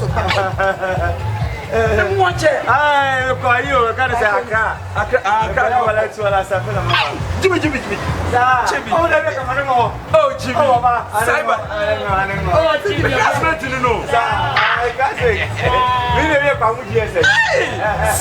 Kalala. Watch it. I look at you. I can't say I can't. Let's all us. Jimmy. Oh, let me come on. Oh, Jimmy. Cyber. Oh, Jimmy. That's not to know. I can't say. We never come with you.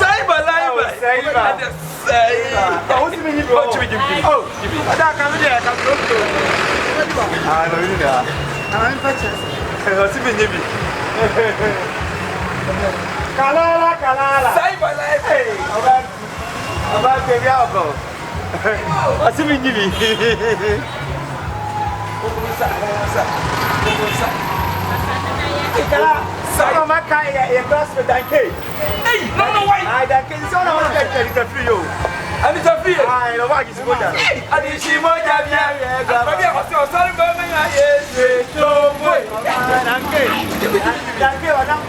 Cyber live. Oh, Jimmy. Oh, Jimmy. I can't be there. I can't go to. I know you there. I'm in Jimmy. Kalala. Cyber life. Hey, about baby alcohol. I see me Jimmy. Some of my kind of glass with Dankey. Hey, no, why? I Dankey is on our get it for you. And it's a fear. I know why it's good. I didn't see more than I was sorry, but yes, no way. Dankey, I don't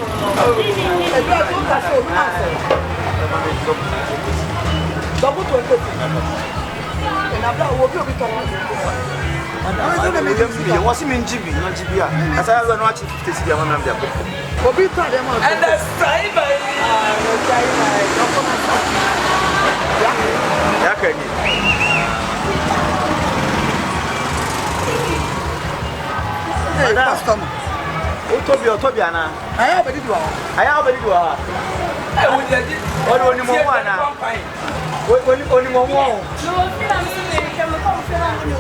double 20. And I'm not working with what's him in GB, not GB? As I was watching 50 cities, I'm not there. And that's cyber. Hey, customer. Tobiana. I already do. Only more one. Only more one.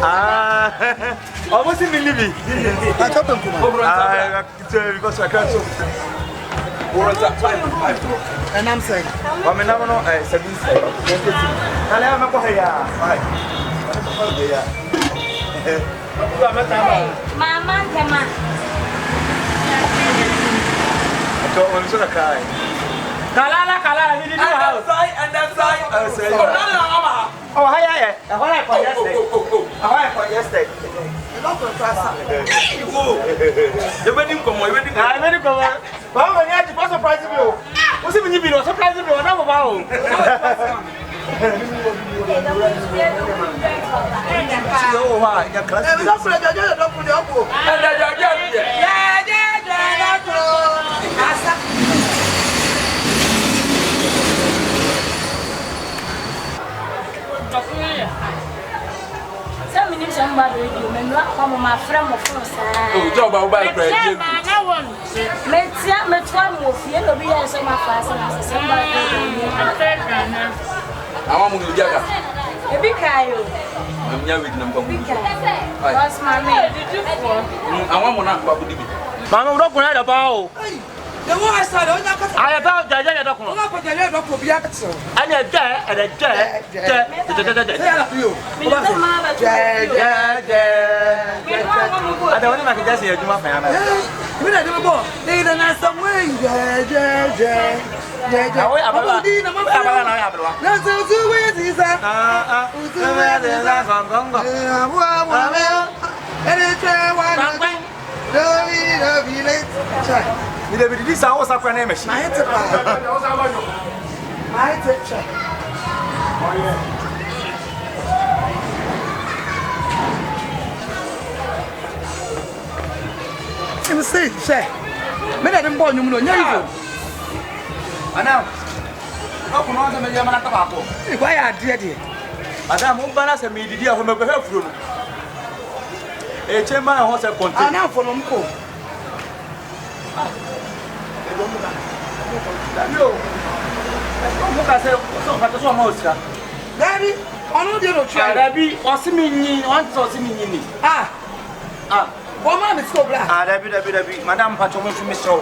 I wasn't believing. I told them because I can't. And I'm saying, I'm a number of 7. I am a boy. Mama, I don't want to cry. Kalala, you didn't know how. And that's right. Oh, hi, I for yesterday. The wedding come, I come. Well, when you had to surprise you, what's it when you be surprising you? I'm about. Somebody you may not come my friend of course. Oh, job about bread. Let's see, let's one more field be as my fast and somebody. I want to get a big guy. I'm here with number one. What's my name? I want to know. Mama, don't go ahead about. The one I started, I about the document. I'm going to go to the action. And a day and a I don't want to get you, my family. We don't do more. They don't have some way. Let's do it. This is our sacred name. Say, me that them born you know. Ana, how come on me yamana tabako? Why are dear? Madam, umbana se me didi ahome ko hefuro no. E chema ho se konte. Ana for no ko. Yo. Mo ka se so fa to so ma osira. Daddy, onu dey no try. Daddy, osimi nyi, on to osimi nyi ni. Ah. Woman is so black. Dabi. Madam Pacho mo fi show.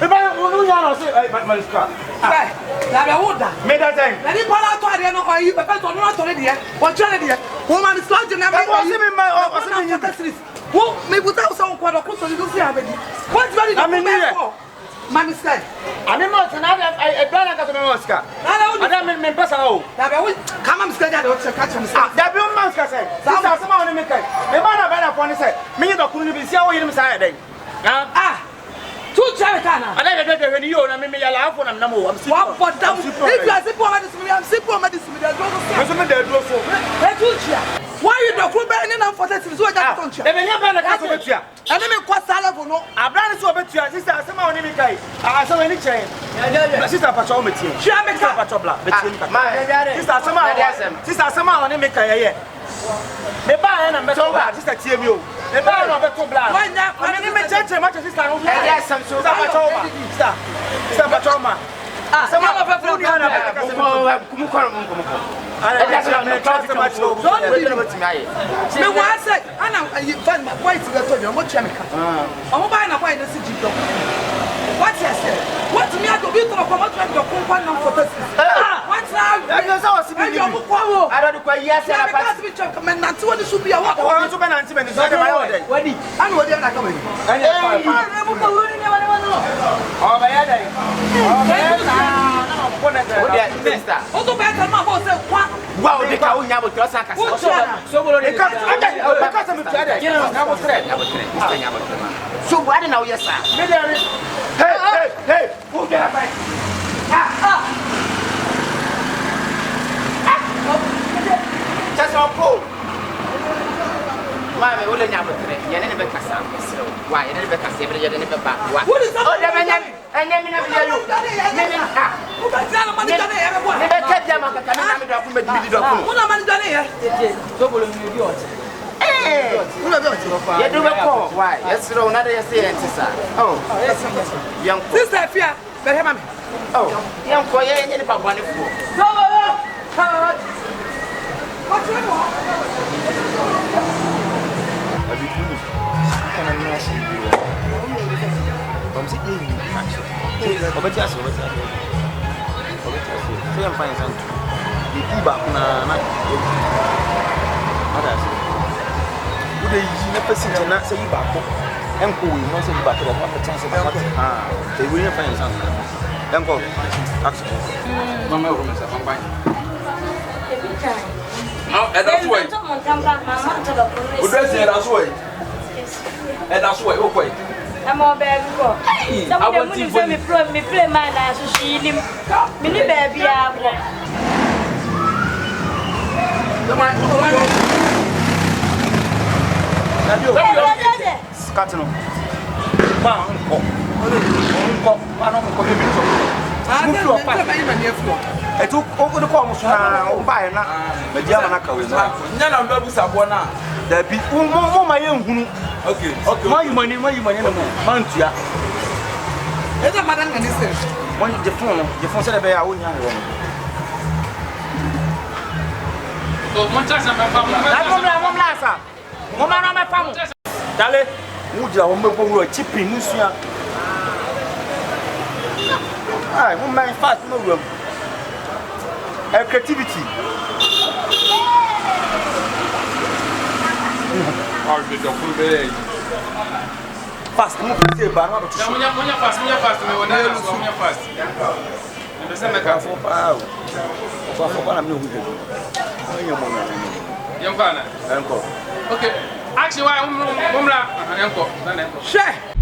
E ba onu ya no say Mariska. Bye. Na be woda. Me that thing. Na ni pala to ade no ko yi be pe to no to le de. Wo chale de. Woman is lodging na be. Osimi nyi. Wo me buta so ko do ko so do fi abedi. What very do me for? Man is like. Ani mo tana e plan ka to me Oscar. Madam me pesa o. Na be wo kama msika de o catch me. Dabi o man ska say. Sister sama oni me kai. Me ba na for ni say. Me yi do kunu bi sia o yi me say den. Two Charitana. I never did when you and me yala for them. I'm sick. What for them? If you are sick for medicine, I'm sick for medicine. Why you don't put any number for that? So I got to check. Let me never get to you. And then cost salary no. I brand so bet you. Sister, some on him guy. I saw any chain. Sister Patrol Metin. She makes up a trouble. Sister, some on him make a me buy and better sister TMU. Me buy no better black. Why not? I mean, me church much sister. Yes, I'm so Sister Patroma. Some of them from me was said, and you find my white to go to your chemical. I'm buying a white CG. What's yes? What me I go be to promote your companion for this? What's now? I don't quite yes, I pass me to come and not to what should be a walk around to Benanti and it's not my order. When he and what they're not coming. Oh, my head. Also, better, my boss said, wow, they can't have a Saka. Sobolo, so why didn't know yes, sir? Hey, who get up? Just on cool. Mamma, will never today. You never cast out. Why? You never cast every year, never back. What is that? And then never you. You do a call. Why? Yes, no, not a say, sir. Oh, young sister, fear, but have oh, young boy, any about one fool. What's your name? I'm all baby. Some of them say me play my nice to see him. Mini baby, I took over the comms now, buy now. The Yamanaka. None of those are one. There be my own. Okay, my money, Mantia. It's a madam and this is one of the phone said about our own young woman. So, Montasa, my family. Dale, would you have a chip in Lucia? I won't mind fast move. Creativity. Fast, move to say, but I'm fast. Okay. Action, why, Mumla, and Uncle, Share.